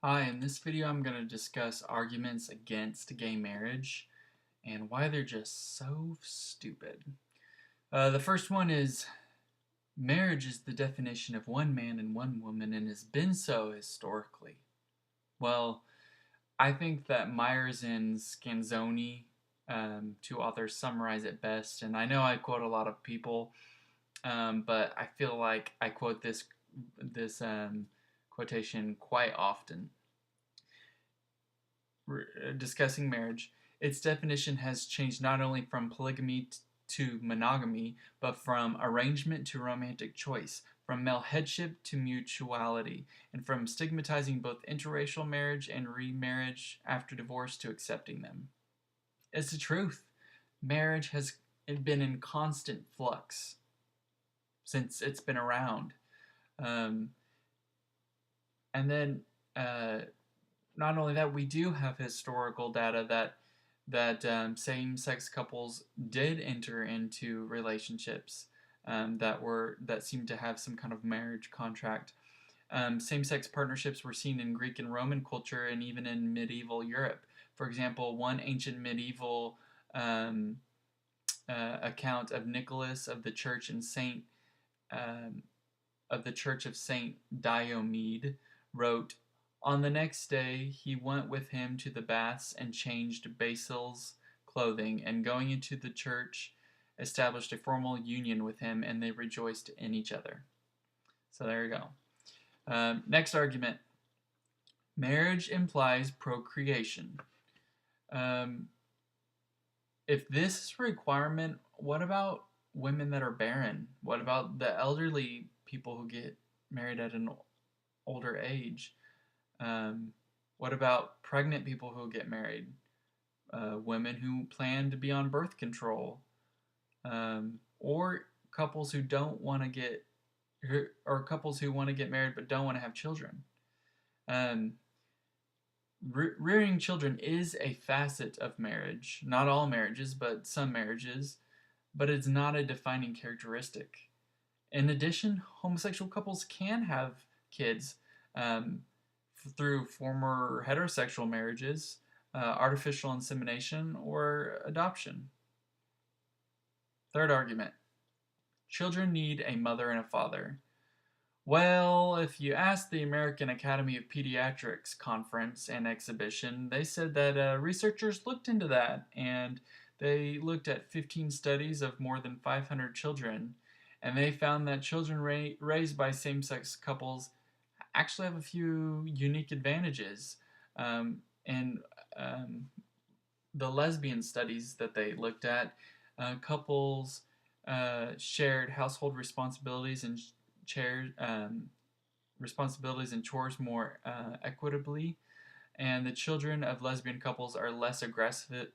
Hi, in this video I'm going to discuss arguments against gay marriage and why they're just so stupid. The first one is marriage is the definition of one man and one woman and has been so historically. Well, I think that Myers and Scanzoni, two authors, summarize it best, and I know I quote a lot of people, but I feel like I quote this quotation quite often. Discussing marriage, its definition has changed not only from polygamy to monogamy, but from arrangement to romantic choice, from male headship to mutuality, and from stigmatizing both interracial marriage and remarriage after divorce to accepting them. It's the truth. Marriage has been in constant flux since it's been around. Um, and then not only that, we do have historical data that same-sex couples did enter into relationships that seemed to have some kind of marriage contract. Same-sex partnerships were seen in Greek and Roman culture and even in medieval Europe. For example, one ancient medieval um, account of Nicholas of the Church and um, of the Church of Saint Diomed wrote, "On the next day he went with him to the baths and changed Basil's clothing, and going into the church established a formal union with him, and they rejoiced in each other." So there you go. Next argument. Marriage implies procreation. Um, if this is a requirement, what about women that are barren? What about the elderly people who get married at an older age? Um, what about pregnant people who get married? Women who plan to be on birth control? Or couples who don't want to get, or couples who want to get married but don't want to have children? Um, Rearing children is a facet of marriage. Not all marriages, but some marriages. But it's not a defining characteristic. In addition, homosexual couples can have kids um, through former heterosexual marriages, artificial insemination, or adoption. Third argument. Children need a mother and a father. Well, if you ask the American Academy of Pediatrics conference and exhibition, they said that researchers looked into that and they looked at 15 studies of more than 500 children, and they found that children raised by same-sex couples actually have a few unique advantages. And the lesbian studies that they looked at, couples shared household responsibilities and shared responsibilities and chores more equitably, and the children of lesbian couples are less aggressive,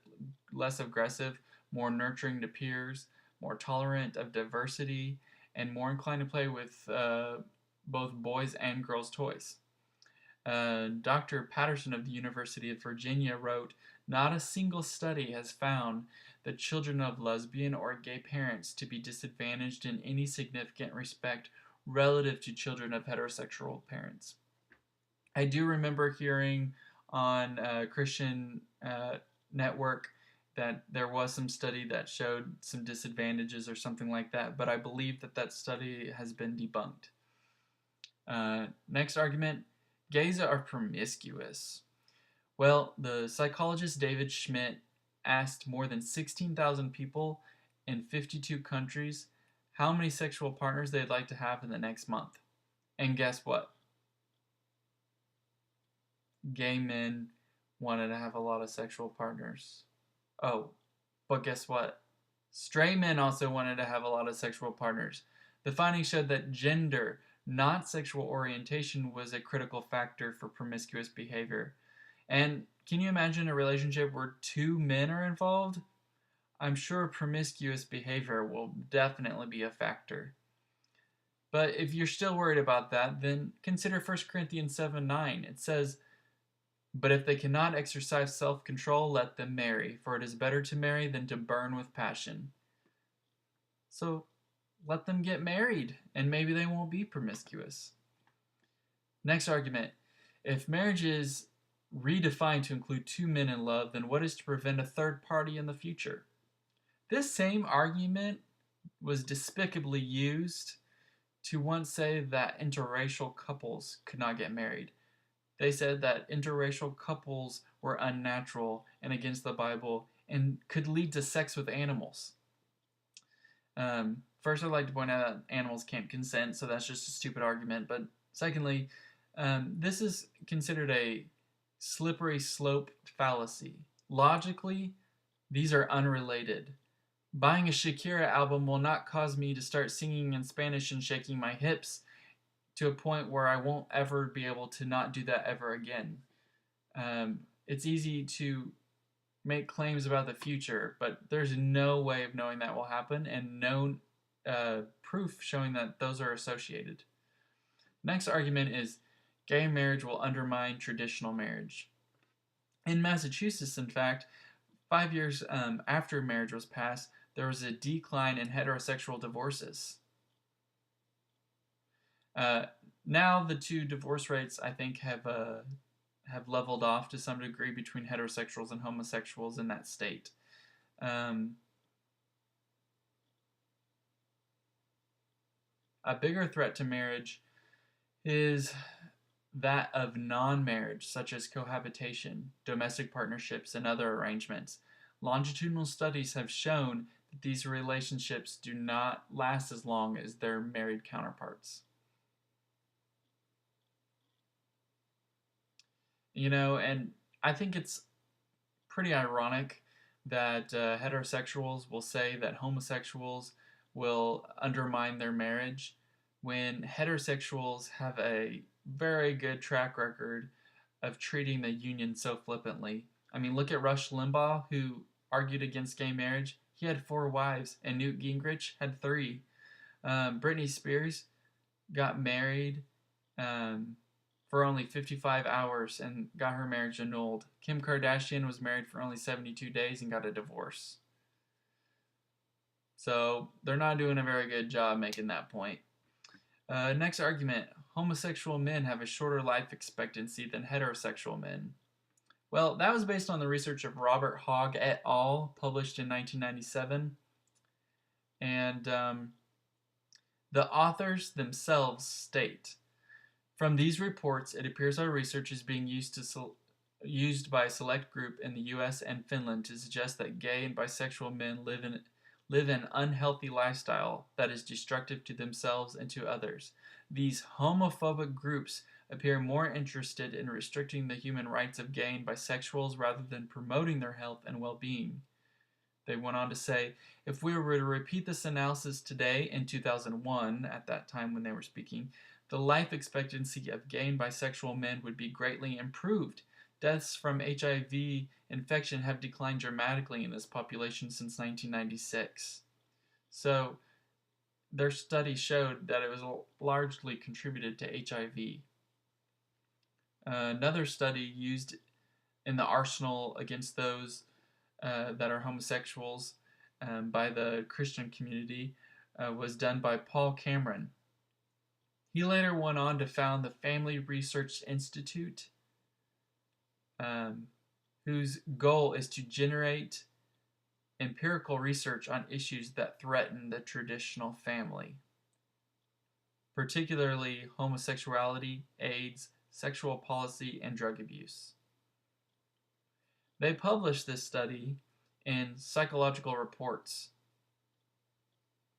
more nurturing to peers, more tolerant of diversity, and more inclined to play with both boys and girls' toys. Dr. Patterson of the University of Virginia wrote, "Not a single study has found the children of lesbian or gay parents to be disadvantaged in any significant respect relative to children of heterosexual parents." I do remember hearing on Christian Network that there was some study that showed some disadvantages or something like that, but I believe that that study has been debunked. Next argument, gays are promiscuous. Well, the psychologist David Schmidt asked more than 16,000 people in 52 countries how many sexual partners they'd like to have in the next month. And guess what? Gay men wanted to have a lot of sexual partners. Oh, but guess what? Straight men also wanted to have a lot of sexual partners. The findings showed that gender, not sexual orientation, was a critical factor for promiscuous behavior. And can you imagine a relationship where two men are involved? I'm sure promiscuous behavior will definitely be a factor. But if you're still worried about that, then consider 1 Corinthians 7:9. It says, "But if they cannot exercise self-control, let them marry, for it is better to marry than to burn with passion." So let them get married, and maybe they won't be promiscuous. Next argument. If marriage is redefined to include two men in love, then what is to prevent a third party in the future? This same argument was despicably used to once say that interracial couples could not get married. They said that interracial couples were unnatural and against the Bible and could lead to sex with animals. First, I'd like to point out that animals can't consent, so that's just a stupid argument. But secondly, this is considered a slippery slope fallacy. Logically, these are unrelated. Buying a Shakira album will not cause me to start singing in Spanish and shaking my hips to a point where I won't ever be able to not do that ever again. It's easy to make claims about the future, but there's no way of knowing that will happen and no proof showing that those are associated. Next argument is gay marriage will undermine traditional marriage. In Massachusetts, in fact, 5 years after marriage was passed, there was a decline in heterosexual divorces. Now the two divorce rates, I think, have leveled off to some degree between heterosexuals and homosexuals in that state. A bigger threat to marriage is that of non-marriage, such as cohabitation, domestic partnerships, and other arrangements. Longitudinal studies have shown that these relationships do not last as long as their married counterparts. And I think it's pretty ironic that heterosexuals will say that homosexuals will undermine their marriage when heterosexuals have a very good track record of treating the union so flippantly. I mean, look at Rush Limbaugh, who argued against gay marriage. He had 4 wives, and Newt Gingrich had 3. Britney Spears got married for only 55 hours and got her marriage annulled. Kim Kardashian was married for only 72 days and got a divorce. So they're not doing a very good job making that point. Next argument, homosexual men have a shorter life expectancy than heterosexual men. Well, that was based on the research of Robert Hogg et al., published in 1997. And the authors themselves state, from these reports, it appears our research is being used by a select group in the U.S. and Finland to suggest that gay and bisexual men live an unhealthy lifestyle that is destructive to themselves and to others. These homophobic groups appear more interested in restricting the human rights of gay and bisexuals rather than promoting their health and well-being. They went on to say, if we were to repeat this analysis today in 2001, at that time when they were speaking, the life expectancy of gay and bisexual men would be greatly improved. Deaths from HIV infection have declined dramatically in this population since 1996. So their study showed that it was largely contributed to HIV. Another study used in the arsenal against those that are homosexuals by the Christian community was done by Paul Cameron. He later went on to found the Family Research Institute, whose goal is to generate empirical research on issues that threaten the traditional family, particularly homosexuality, AIDS, sexual policy, and drug abuse. They published this study in Psychological Reports,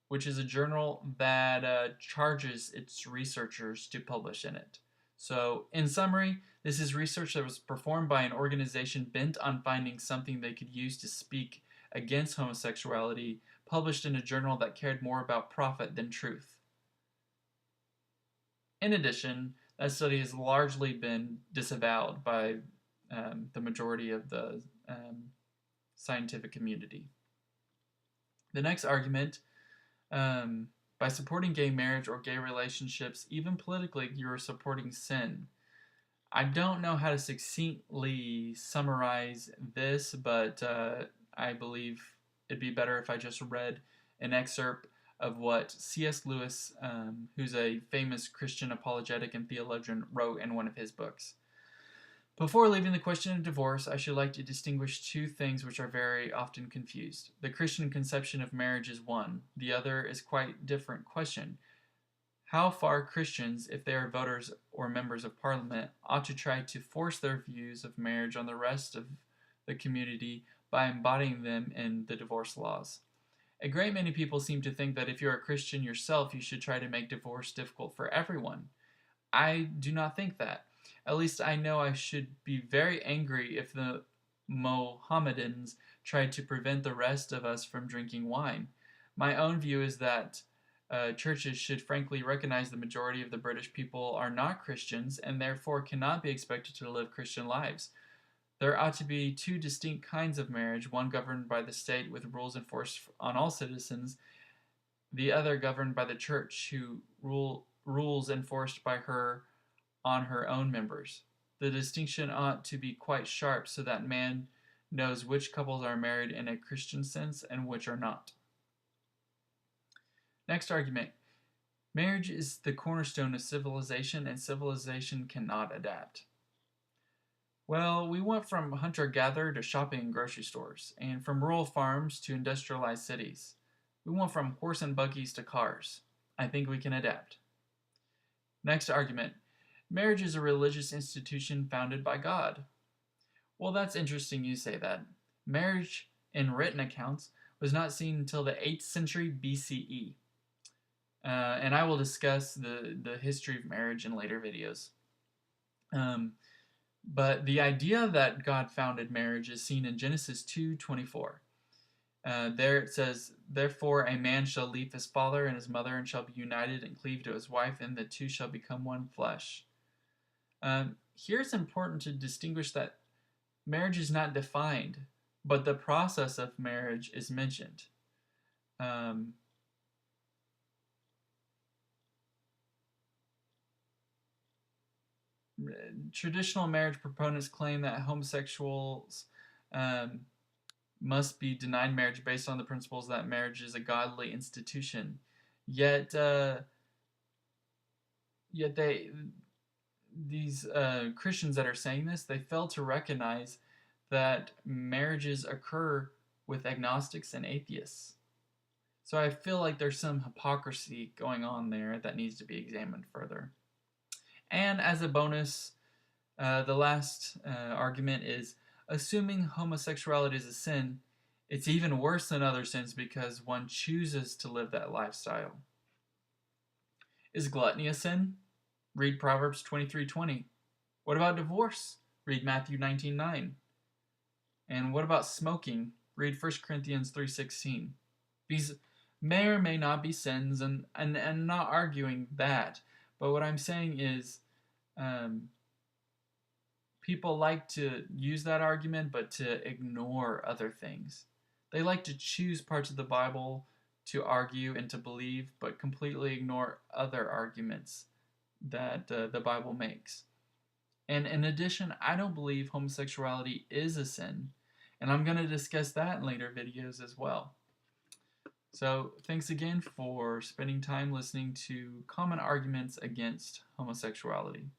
which is a journal that charges its researchers to publish in it. So, in summary, this is research that was performed by an organization bent on finding something they could use to speak against homosexuality, published in a journal that cared more about profit than truth. In addition, that study has largely been disavowed by the majority of the scientific community. The next argument, by supporting gay marriage or gay relationships, even politically, you are supporting sin. I don't know how to succinctly summarize this, but I believe it'd be better if I just read an excerpt of what C.S. Lewis, who's a famous Christian apologetic and theologian, wrote in one of his books. Before leaving the question of divorce, I should like to distinguish two things which are very often confused. The Christian conception of marriage is one, the other is quite different question. How far Christians, if they are voters or members of parliament, ought to try to force their views of marriage on the rest of the community by embodying them in the divorce laws. A great many people seem to think that if you're a Christian yourself, you should try to make divorce difficult for everyone. I do not think that. At least I know I should be very angry if the Mohammedans tried to prevent the rest of us from drinking wine. My own view is that churches should frankly recognize the majority of the British people are not Christians and therefore cannot be expected to live Christian lives. There ought to be two distinct kinds of marriage, one governed by the state with rules enforced on all citizens, the other governed by the church who rules enforced by her on her own members. The distinction ought to be quite sharp so that man knows which couples are married in a Christian sense and which are not. Next argument. Marriage is the cornerstone of civilization, and civilization cannot adapt. Well, we went from hunter-gatherer to shopping in grocery stores, and from rural farms to industrialized cities. We went from horse and buggies to cars. I think we can adapt. Next argument. Marriage is a religious institution founded by God. Well, that's interesting you say that. Marriage, in written accounts, was not seen until the 8th century BCE. And I will discuss the history of marriage in later videos. But the idea that God founded marriage is seen in Genesis 2:24. There it says, "Therefore a man shall leave his father and his mother and shall be united and cleave to his wife, and the two shall become one flesh." Here it's important to distinguish that marriage is not defined, but the process of marriage is mentioned. Traditional marriage proponents claim that homosexuals must be denied marriage based on the principles that marriage is a godly institution. Yet these Christians that are saying this, they fail to recognize that marriages occur with agnostics and atheists. So I feel like there's some hypocrisy going on there that needs to be examined further. And as a bonus, the last argument is, assuming homosexuality is a sin, it's even worse than other sins because one chooses to live that lifestyle. Is gluttony a sin? Read Proverbs 23:20. What about divorce? Read Matthew 19:9. And what about smoking? Read 1 Corinthians 3:16. These may or may not be sins, and not arguing that, but what I'm saying is people like to use that argument but to ignore other things. They like to choose parts of the Bible to argue and to believe, but completely ignore other arguments that the Bible makes. And in addition, I don't believe homosexuality is a sin, and I'm going to discuss that in later videos as well. So thanks again for spending time listening to common arguments against homosexuality.